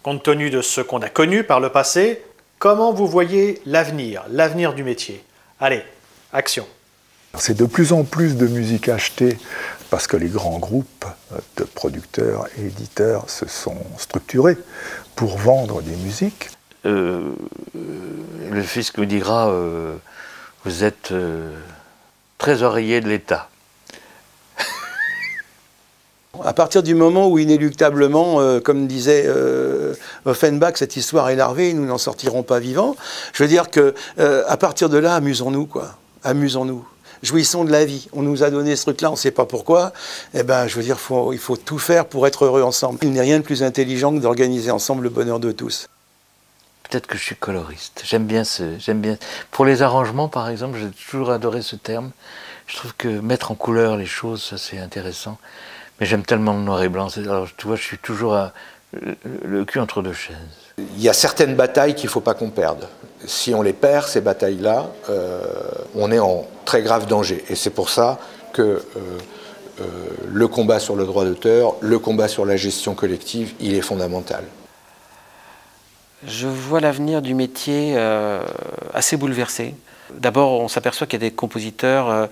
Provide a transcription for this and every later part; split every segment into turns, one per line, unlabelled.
Compte tenu de ce qu'on a connu par le passé, comment vous voyez l'avenir du métier? Allez, action!
C'est de plus en plus de musique achetée parce que les grands groupes de producteurs et éditeurs se sont structurés pour vendre des musiques.
Le fisc me dira vous êtes trésorier de l'État.
À partir du moment où inéluctablement, comme disait Offenbach, cette histoire est larvée, nous n'en sortirons pas vivants, je veux dire que à partir de là, amusons-nous, quoi. Amusons-nous. Jouissons de la vie. On nous a donné ce truc-là, on ne sait pas pourquoi. Eh ben, je veux dire, il faut tout faire pour être heureux ensemble. Il n'est rien de plus intelligent que d'organiser ensemble le bonheur de tous.
Peut-être que je suis coloriste. J'aime bien. Pour les arrangements, par exemple, j'ai toujours adoré ce terme. Je trouve que mettre en couleur les choses, ça c'est intéressant. Mais j'aime tellement le noir et blanc. Alors, tu vois, je suis toujours le cul entre deux chaises.
Il y a certaines batailles qu'il ne faut pas qu'on perde. Si on les perd, ces batailles-là, on est en très grave danger. Et c'est pour ça que le combat sur le droit d'auteur, le combat sur la gestion collective, il est fondamental.
Je vois l'avenir du métier assez bouleversé. D'abord, on s'aperçoit qu'il y a des compositeurs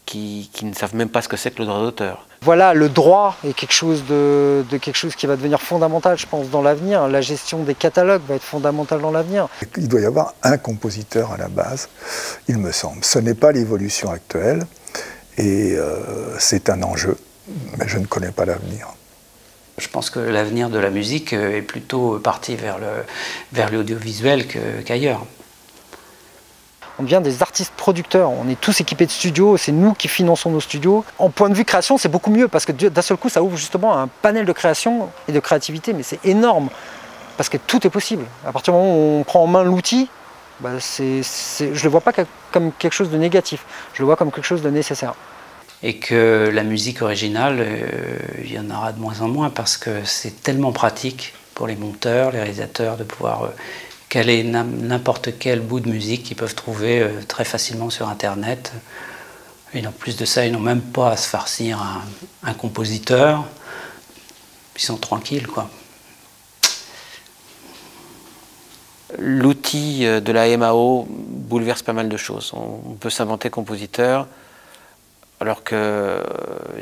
qui ne savent même pas ce que c'est que le droit d'auteur.
Voilà, le droit est quelque chose quelque chose qui va devenir fondamental, je pense, dans l'avenir. La gestion des catalogues va être fondamentale dans l'avenir.
Il doit y avoir un compositeur à la base, il me semble. Ce n'est pas l'évolution actuelle et c'est un enjeu, mais je ne connais pas l'avenir.
Je pense que l'avenir de la musique est plutôt parti vers l'audiovisuel qu'ailleurs.
On devient des artistes producteurs, on est tous équipés de studios, c'est nous qui finançons nos studios. En point de vue création, c'est beaucoup mieux parce que d'un seul coup, ça ouvre justement un panel de création et de créativité, mais c'est énorme parce que tout est possible. À partir du moment où on prend en main l'outil, je ne le vois pas comme quelque chose de négatif, je le vois comme quelque chose de nécessaire.
Et que la musique originale, il y en aura de moins en moins parce que c'est tellement pratique pour les monteurs, les réalisateurs de pouvoir caler n'importe quel bout de musique qu'ils peuvent trouver très facilement sur Internet. Et en plus de ça, ils n'ont même pas à se farcir un compositeur. Ils sont tranquilles, quoi.
L'outil de la MAO bouleverse pas mal de choses. On peut s'inventer compositeur, alors qu'il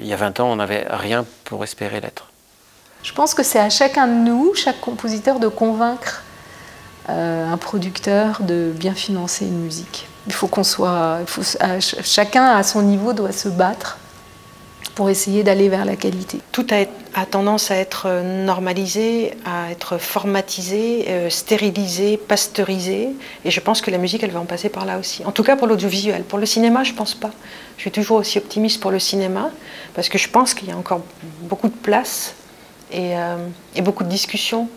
y a 20 ans, on n'avait rien pour espérer l'être.
Je pense que c'est à chacun de nous, chaque compositeur, de convaincre un producteur de bien financer une musique. Chacun à son niveau doit se battre pour essayer d'aller vers la qualité.
Tout a tendance à être normalisé, à être formatisé, stérilisé, pasteurisé. Et je pense que la musique, elle va en passer par là aussi. En tout cas pour l'audiovisuel. Pour le cinéma, je ne pense pas. Je suis toujours aussi optimiste pour le cinéma, parce que je pense qu'il y a encore beaucoup de place et beaucoup de discussions.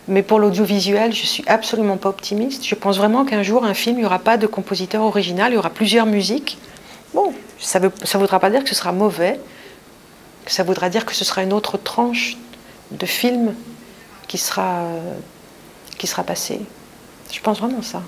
Mais pour l'audiovisuel, je ne suis absolument pas optimiste. Je pense vraiment qu'un jour, un film, il n'y aura pas de compositeur original, il y aura plusieurs musiques. Bon, ça ne voudra pas dire que ce sera mauvais, ça voudra dire que ce sera une autre tranche de film qui sera passée. Je pense vraiment ça.